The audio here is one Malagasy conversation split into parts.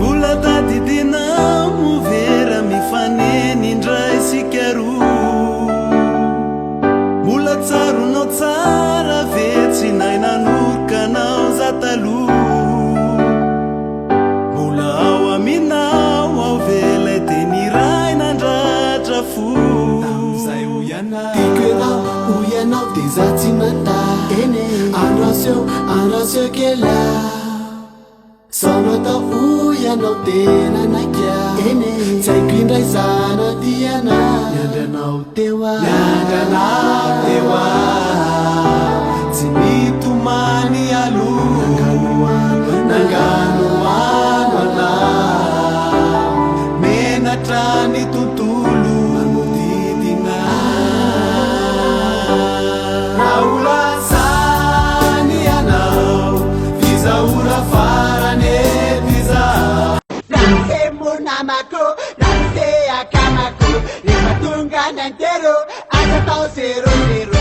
Mbola tadidina movera mifaneny indray sika roa. Mbola tsaronao tsara ve tsy nahy nanorokanao za taloha. Mbola ao aminao ao velay teny iray nandratra fo. Tamin'izay tiako ianao dia za tsy mandà. Androaseo kela Sono tao ianao tena naika. Tsy haiko indray zana diana. Miandranao teo tsy nitomany aloha. Nangano ano anao. Menatra ny tontolo manodidina. Naolasany ianao fizaora farany efiza. Namako, nante akamako, limatunga nantero, asatao 00.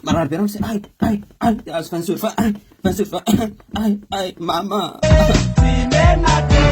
Marahaba be ramose. Azo fansurfa. Ay, mama. Sinenate.